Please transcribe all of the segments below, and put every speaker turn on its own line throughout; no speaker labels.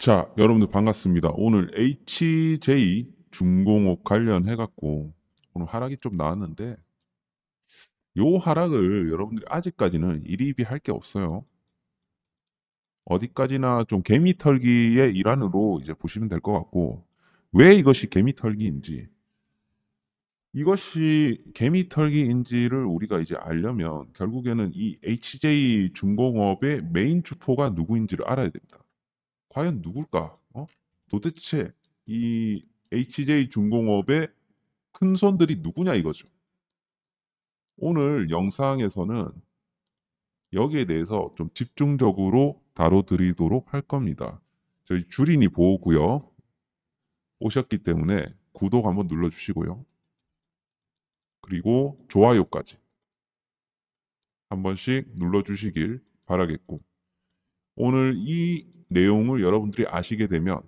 자, 여러분들 반갑습니다. 오늘 HJ 중공업 관련해갖고 오늘 하락이 좀 나왔는데 요 하락을 여러분들이 아직까지는 일희비 할 게 없어요. 어디까지나 좀 개미털기의 일환으로 이제 보시면 될 것 같고 왜 이것이 개미털기인지 이것이 개미털기인지를 우리가 이제 알려면 결국에는 이 HJ 중공업의 메인 주포가 누구인지를 알아야 됩니다. 과연 누굴까? 도대체 이 HJ 중공업의 큰 손들이 누구냐 이거죠. 오늘 영상에서는 여기에 대해서 좀 집중적으로 다뤄드리도록 할 겁니다. 저희 주린이 보호구역 오셨기 때문에 구독 한번 눌러주시고요. 그리고 좋아요까지 한 번씩 눌러주시길 바라겠고 오늘 이 내용을 여러분들이 아시게 되면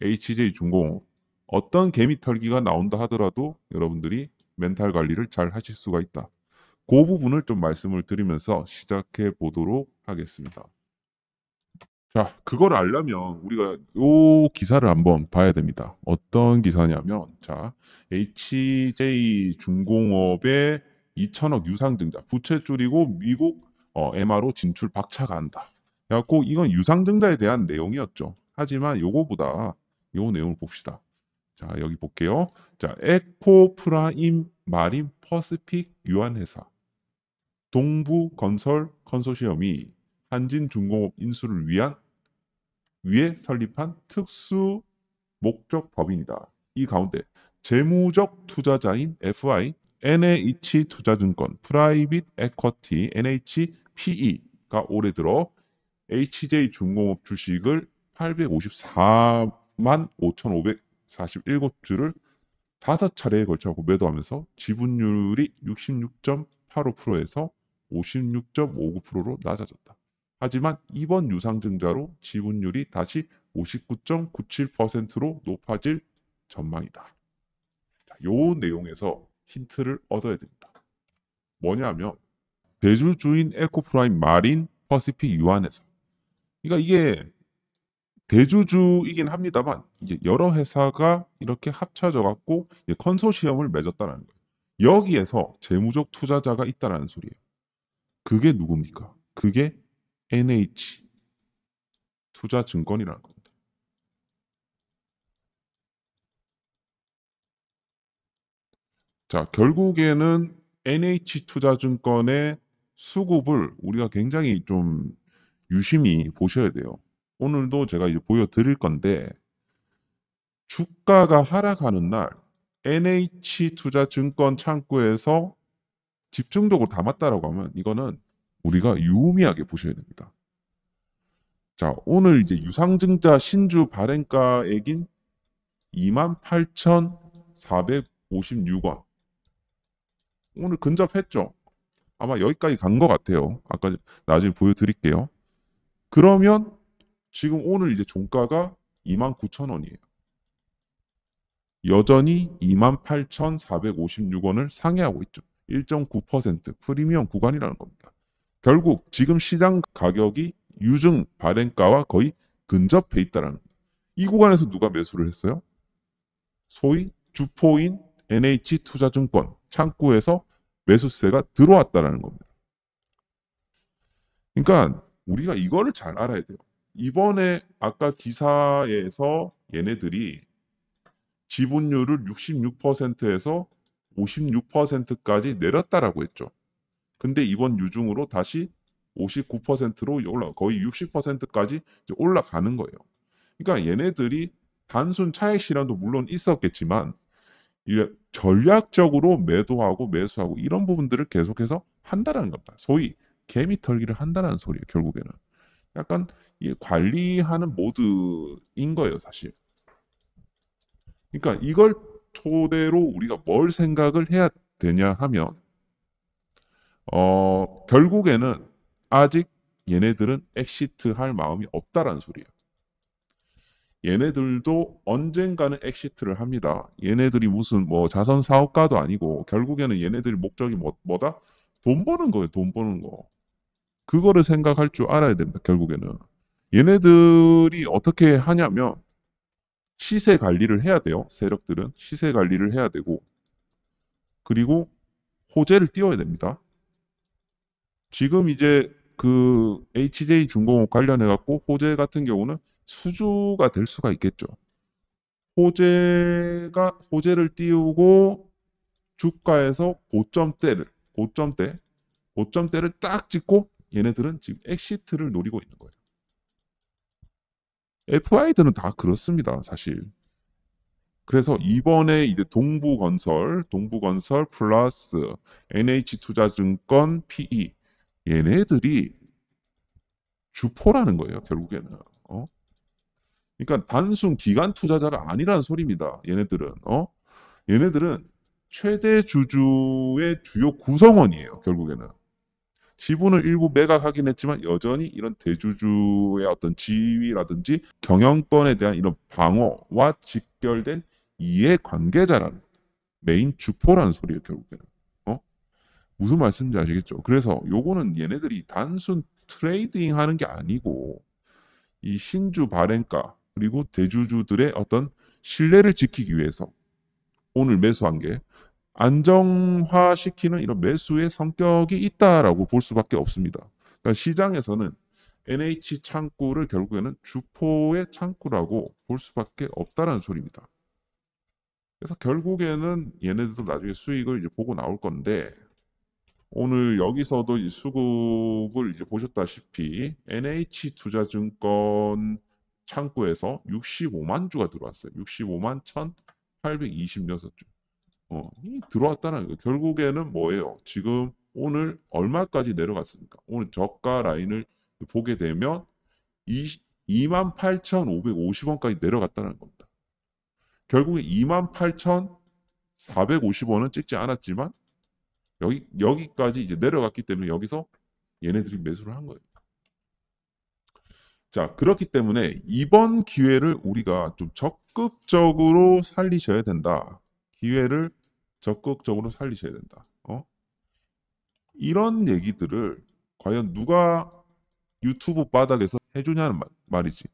HJ 중공업 어떤 개미털기가 나온다 하더라도 여러분들이 멘탈 관리를 잘 하실 수가 있다. 그 부분을 좀 말씀을 드리면서 시작해 보도록 하겠습니다. 자, 그걸 알려면 우리가 요 기사를 한번 봐야 됩니다. 어떤 기사냐면, 자, HJ 중공업의 2천억 유상증자, 부채 줄이고 미국 MRO 진출 박차가 한다. 그래갖고 이건 유상증자에 대한 내용이었죠. 하지만 요거보다 요 내용을 봅시다. 자, 여기 볼게요. 자, 에코프라임 마린 퍼시픽 유한회사 동부건설 컨소시엄이 한진중공업 인수를 위해 설립한 특수 목적 법인이다. 이 가운데 재무적 투자자인 FI, NH투자증권, 프라이빗 에쿼티, NHPE가 올해 들어 HJ 중공업 주식을 854만 5,547주를 5차례에 걸쳐 매도하면서 지분율이 66.85%에서 56.59%로 낮아졌다. 하지만 이번 유상증자로 지분율이 다시 59.97%로 높아질 전망이다. 자, 요 내용에서 힌트를 얻어야 됩니다. 뭐냐면 대주주인 에코프라임 마린 퍼시픽 유한회사. 그러니까 이게 대주주이긴 합니다만 이제 여러 회사가 이렇게 합쳐져 갖고 컨소시엄을 맺었다는 거예요. 여기에서 재무적 투자자가 있다라는 소리예요. 그게 누굽니까? 그게 NH 투자증권이라는 겁니다. 자, 결국에는 NH 투자증권의 수급을 우리가 굉장히 좀 유심히 보셔야 돼요. 오늘도 제가 이제 보여드릴 건데 주가가 하락하는 날 NH투자증권 창구에서 집중적으로 담았다라고 하면 이거는 우리가 유의미하게 보셔야 됩니다. 자, 오늘 이제 유상증자 신주 발행가액인 28,456원. 오늘 근접했죠. 아마 여기까지 간 것 같아요. 아까 나중에 보여드릴게요. 그러면 지금 오늘 이제 종가가 29,000원이에요. 여전히 28,456원을 상회하고 있죠. 1.9% 프리미엄 구간이라는 겁니다. 결국 지금 시장 가격이 유증 발행가와 거의 근접해 있다는 겁니다. 이 구간에서 누가 매수를 했어요? 소위 주포인 NH투자증권 창구에서 매수세가 들어왔다는 겁니다. 그러니까 우리가 이거를 잘 알아야 돼요. 이번에 아까 기사에서 얘네들이 지분율을 66%에서 56%까지 내렸다라고 했죠. 근데 이번 유중으로 다시 59%로 거의 60%까지 올라가는 거예요. 그러니까 얘네들이 단순 차익 실현도 물론 있었겠지만 전략적으로 매도하고 매수하고 이런 부분들을 계속해서 한다는 겁니다. 소위 개미털기를 한다는 소리예요. 결국에는 약간 관리하는 모드인 거예요, 사실. 그러니까 이걸 토대로 우리가 뭘 생각을 해야 되냐 하면 결국에는 아직 얘네들은 엑시트 할 마음이 없다라는 소리예요. 얘네들도 언젠가는 엑시트를 합니다. 얘네들이 무슨 뭐 자선 사업가도 아니고 결국에는 얘네들이 목적이 뭐다? 돈 버는 거예요. 돈 버는 거. 그거를 생각할 줄 알아야 됩니다. 결국에는. 얘네들이 어떻게 하냐면 시세 관리를 해야 돼요. 세력들은 시세 관리를 해야 되고 그리고 호재를 띄워야 됩니다. 지금 이제 그 HJ중공업 관련해 갖고 호재 같은 경우는 수주가 될 수가 있겠죠. 호재를 띄우고 주가에서 고점대를 딱 찍고 얘네들은 지금 엑시트를 노리고 있는 거예요. FI들은 다 그렇습니다, 사실. 그래서 이번에 이제 동부건설 플러스 NH투자증권 PE 얘네들이 주포라는 거예요, 결국에는. 어? 그러니까 단순 기관 투자자가 아니라는 소리입니다. 얘네들은 최대 주주의 주요 구성원이에요, 결국에는. 지분을 일부 매각하긴 했지만 여전히 이런 대주주의 어떤 지위라든지 경영권에 대한 이런 방어와 직결된 이해관계자라는 메인 주포라는 소리예요, 결국에는. 어? 무슨 말씀인지 아시겠죠? 그래서 요거는 얘네들이 단순 트레이딩 하는 게 아니고 이 신주 발행가 그리고 대주주들의 어떤 신뢰를 지키기 위해서 오늘 매수한 게 안정화시키는 이런 매수의 성격이 있다라고 볼 수밖에 없습니다. 그러니까 시장에서는 NH 창구를 결국에는 주포의 창구라고 볼 수밖에 없다라는 소리입니다. 그래서 결국에는 얘네들도 나중에 수익을 이제 보고 나올 건데 오늘 여기서도 이 수급을 이제 보셨다시피 NH투자증권 창구에서 65만 주가 들어왔어요. 65만 1,826주. 이 들어왔다는 거. 결국에는 뭐예요? 지금 오늘 얼마까지 내려갔습니까? 오늘 저가 라인을 보게 되면 28,550원까지 내려갔다는 겁니다. 결국에 28,450원은 찍지 않았지만 여기까지 이제 내려갔기 때문에 여기서 얘네들이 매수를 한 거예요. 자, 그렇기 때문에 이번 기회를 우리가 좀 적극적으로 살리셔야 된다. 기회를 적극적으로 살리셔야 된다. 이런 얘기들을 과연 누가 유튜브 바닥에서 해주냐는 말이지.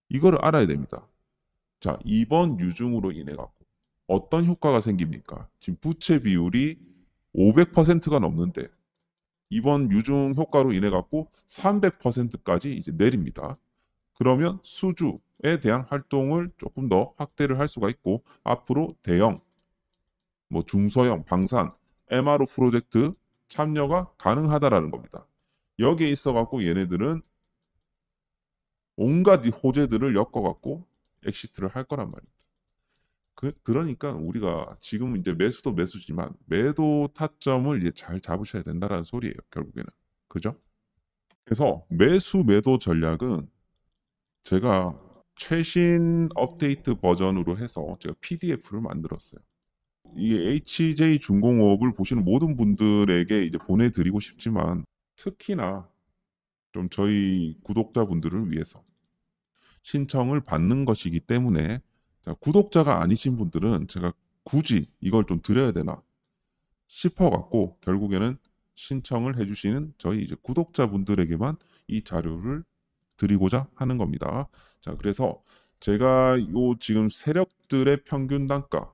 이거를 알아야 됩니다. 자, 이번 유중으로 인해 갖고 어떤 효과가 생깁니까? 지금 부채 비율이 500%가 넘는데 이번 유중 효과로 인해 갖고 300%까지 이제 내립니다. 그러면 수주에 대한 활동을 조금 더 확대를 할 수가 있고 앞으로 대형, 뭐 중소형, 방산, MRO 프로젝트 참여가 가능하다라는 겁니다. 여기에 있어 갖고 얘네들은 온갖 이 호재들을 엮어 갖고 엑시트를 할 거란 말입니다. 그러니까 우리가 지금 이제 매수도 매수지만 매도 타점을 이제 잘 잡으셔야 된다라는 소리예요, 결국에는. 그죠? 그래서 매수 매도 전략은 제가 최신 업데이트 버전으로 해서 제가 PDF를 만들었어요. 이 HJ 중공업을 보시는 모든 분들에게 이제 보내드리고 싶지만 특히나 좀 저희 구독자분들을 위해서 신청을 받는 것이기 때문에 자, 구독자가 아니신 분들은 제가 굳이 이걸 좀 드려야 되나 싶어갖고 결국에는 신청을 해주시는 저희 이제 구독자분들에게만 이 자료를 드리고자 하는 겁니다. 자, 그래서 제가 요 지금 세력들의 평균 단가,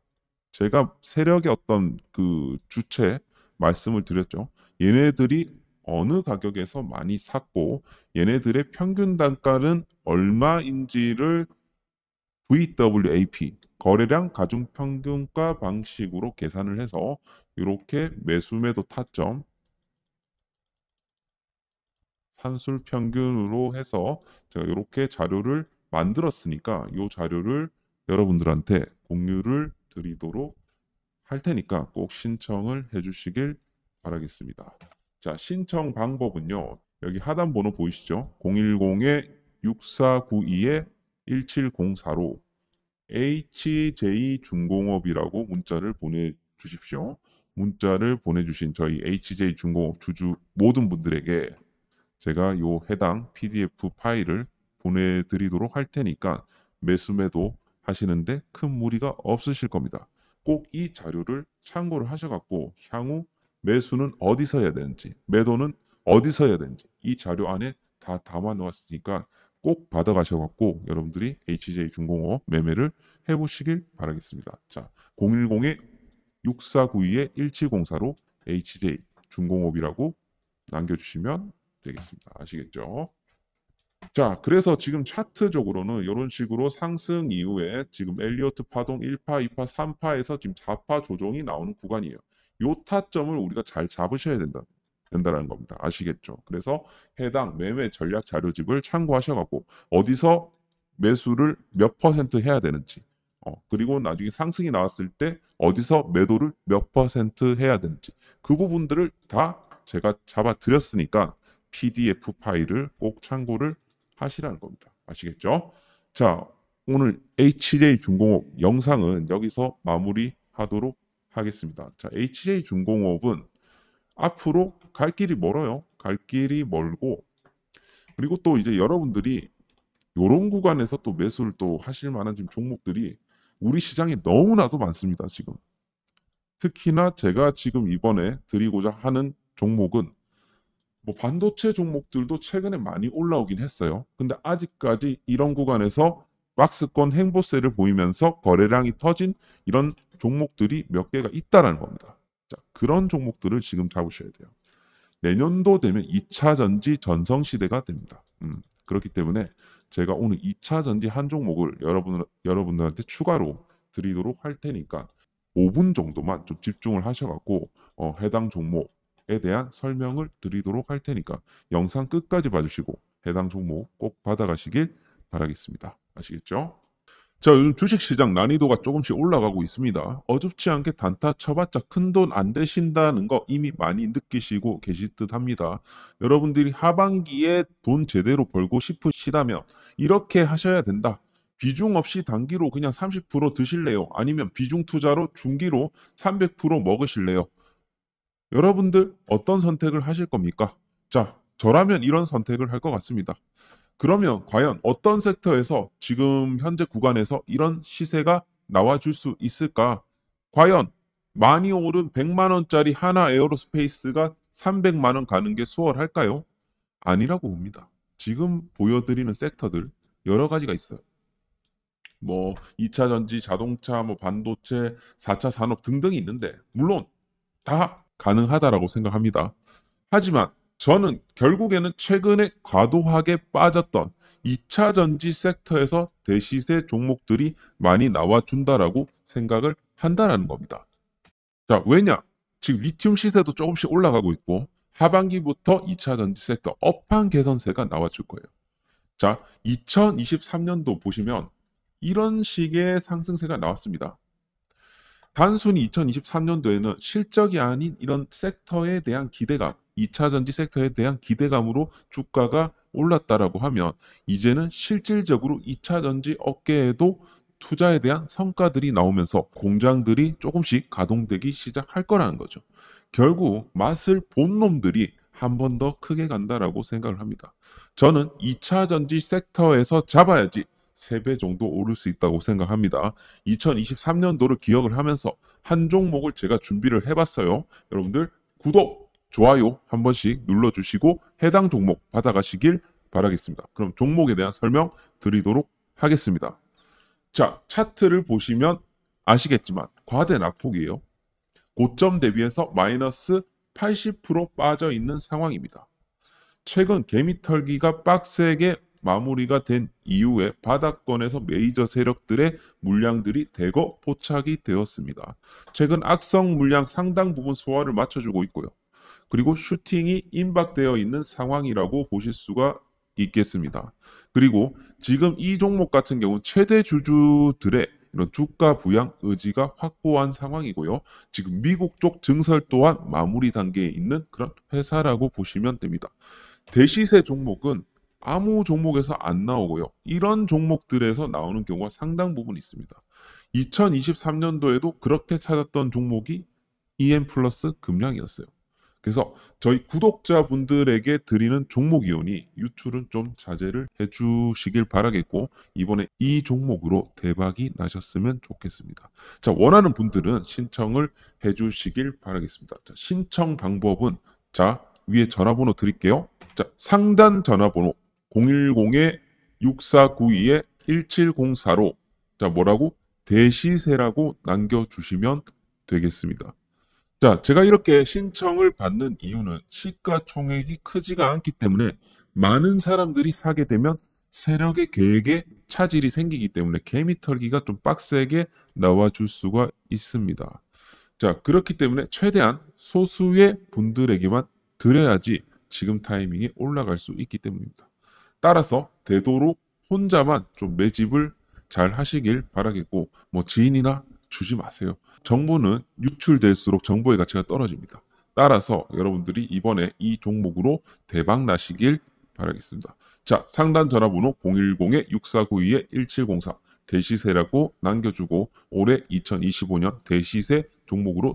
제가 세력의 어떤 그 주체 말씀을 드렸죠. 얘네들이 어느 가격에서 많이 샀고 얘네들의 평균 단가는 얼마인지를 VWAP 거래량 가중평균가 방식으로 계산을 해서 이렇게 매수매도 타점 산술 평균으로 해서 제가 이렇게 자료를 만들었으니까 이 자료를 여러분들한테 공유를 드리도록 할 테니까 꼭 신청을 해주시길 바라겠습니다. 자, 신청 방법은요. 여기 하단 번호 보이시죠? 010-6492-1704로 HJ중공업이라고 문자를 보내주십시오. 문자를 보내주신 저희 HJ중공업 주주 모든 분들에게 제가 요 해당 PDF 파일을 보내드리도록 할 테니까 매수매도 하시는데 큰 무리가 없으실 겁니다. 꼭 이 자료를 참고를 하셔갖고 향후 매수는 어디서 해야 되는지 매도는 어디서 해야 되는지 이 자료 안에 다 담아 놓았으니까 꼭 받아가셔갖고 여러분들이 HJ중공업 매매를 해보시길 바라겠습니다. 자, 010-6492-1704로 HJ중공업이라고 남겨주시면 되겠습니다. 아시겠죠? 자, 그래서 지금 차트적으로는 이런 식으로 상승 이후에 지금 엘리어트 파동 1파, 2파, 3파에서 지금 4파 조정이 나오는 구간이에요. 요 타점을 우리가 잘 잡으셔야 된다는 겁니다. 아시겠죠? 그래서 해당 매매 전략 자료집을 참고하셔갖고 어디서 매수를 몇 퍼센트 해야 되는지, 그리고 나중에 상승이 나왔을 때 어디서 매도를 몇 퍼센트 해야 되는지 그 부분들을 다 제가 잡아 드렸으니까 PDF 파일을 꼭 참고를 하시라는 겁니다. 아시겠죠? 자, 오늘 HJ중공업 영상은 여기서 마무리하도록 하겠습니다. 자, HJ중공업은 앞으로 갈 길이 멀어요. 갈 길이 멀고, 그리고 또 이제 여러분들이 이런 구간에서 또 매수를 또 하실 만한 지금 종목들이 우리 시장에 너무나도 많습니다. 지금 특히나 제가 지금 이번에 드리고자 하는 종목은 뭐 반도체 종목들도 최근에 많이 올라오긴 했어요. 근데 아직까지 이런 구간에서 박스권 행보세를 보이면서 거래량이 터진 이런 종목들이 몇 개가 있다라는 겁니다. 자, 그런 종목들을 지금 잡으셔야 돼요. 내년도 되면 2차 전지 전성시대가 됩니다. 그렇기 때문에 제가 오늘 2차 전지 한 종목을 여러분들한테 추가로 드리도록 할 테니까 5분 정도만 좀 집중을 하셔갖고 해당 종목에 대한 설명을 드리도록 할 테니까 영상 끝까지 봐주시고 해당 종목 꼭 받아가시길 바라겠습니다. 아시겠죠? 자, 요즘 주식시장 난이도가 조금씩 올라가고 있습니다. 어줍지 않게 단타 쳐봤자 큰돈 안 되신다는 거 이미 많이 느끼시고 계실 듯 합니다. 여러분들이 하반기에 돈 제대로 벌고 싶으시다면 이렇게 하셔야 된다. 비중 없이 단기로 그냥 30% 드실래요? 아니면 비중 투자로 중기로 300% 먹으실래요? 여러분들 어떤 선택을 하실 겁니까? 자, 저라면 이런 선택을 할 것 같습니다. 그러면 과연 어떤 섹터에서 지금 현재 구간에서 이런 시세가 나와줄 수 있을까? 과연 많이 오른 100만 원짜리 하나 에어로스페이스가 300만 원 가는 게 수월할까요? 아니라고 봅니다. 지금 보여드리는 섹터들 여러 가지가 있어요. 뭐 2차 전지, 자동차, 뭐 반도체, 4차 산업 등등이 있는데 물론 다 가능하다라고 생각합니다. 하지만 저는 결국에는 최근에 과도하게 빠졌던 2차 전지 섹터에서 대시세 종목들이 많이 나와준다라고 생각을 한다라는 겁니다. 자, 왜냐? 지금 리튬 시세도 조금씩 올라가고 있고 하반기부터 2차 전지 섹터 업황 개선세가 나와줄 거예요. 자, 2023년도 보시면 이런 식의 상승세가 나왔습니다. 단순히 2023년도에는 실적이 아닌 이런 섹터에 대한 기대감, 2차 전지 섹터에 대한 기대감으로 주가가 올랐다라고 하면 이제는 실질적으로 2차 전지 업계에도 투자에 대한 성과들이 나오면서 공장들이 조금씩 가동되기 시작할 거라는 거죠. 결국 맛을 본 놈들이 한 번 더 크게 간다라고 생각을 합니다. 저는 2차 전지 섹터에서 잡아야지 3배 정도 오를 수 있다고 생각합니다. 2023년도를 기억을 하면서 한 종목을 제가 준비를 해봤어요. 여러분들 구독, 좋아요 한 번씩 눌러주시고 해당 종목 받아가시길 바라겠습니다. 그럼 종목에 대한 설명 드리도록 하겠습니다. 자, 차트를 보시면 아시겠지만 과대 낙폭이에요. 고점 대비해서 마이너스 80% 빠져 있는 상황입니다. 최근 개미털기가 빡세게 마무리가 된 이후에 바닥권에서 메이저 세력들의 물량들이 대거 포착이 되었습니다. 최근 악성 물량 상당 부분 소화를 맞춰주고 있고요. 그리고 슈팅이 임박되어 있는 상황이라고 보실 수가 있겠습니다. 그리고 지금 이 종목 같은 경우는 최대 주주들의 이런 주가 부양 의지가 확고한 상황이고요. 지금 미국 쪽 증설 또한 마무리 단계에 있는 그런 회사라고 보시면 됩니다. 대시세 종목은 아무 종목에서 안 나오고요. 이런 종목들에서 나오는 경우가 상당 부분 있습니다. 2023년도에도 그렇게 찾았던 종목이 EM 플러스 금량이었어요. 그래서 저희 구독자분들에게 드리는 종목이오니 유출은 좀 자제를 해주시길 바라겠고 이번에 이 종목으로 대박이 나셨으면 좋겠습니다. 자, 원하는 분들은 신청을 해주시길 바라겠습니다. 자, 신청 방법은 자 위에 전화번호 드릴게요. 자, 상단 전화번호 6492-1704로 자 뭐라고? 대시세라고 남겨주시면 되겠습니다. 자, 제가 이렇게 신청을 받는 이유는 시가총액이 크지가 않기 때문에 많은 사람들이 사게 되면 세력의 계획에 차질이 생기기 때문에 개미 털기가 좀 빡세게 나와줄 수가 있습니다. 자, 그렇기 때문에 최대한 소수의 분들에게만 드려야지 지금 타이밍에 올라갈 수 있기 때문입니다. 따라서 되도록 혼자만 좀 매집을 잘 하시길 바라겠고, 뭐 지인이나 주지 마세요. 정보는 유출될수록 정보의 가치가 떨어집니다. 따라서 여러분들이 이번에 이 종목으로 대박 나시길 바라겠습니다. 자, 상단 전화번호 010-6492-1704 대시세라고 남겨주고 올해 2025년 대시세 종목으로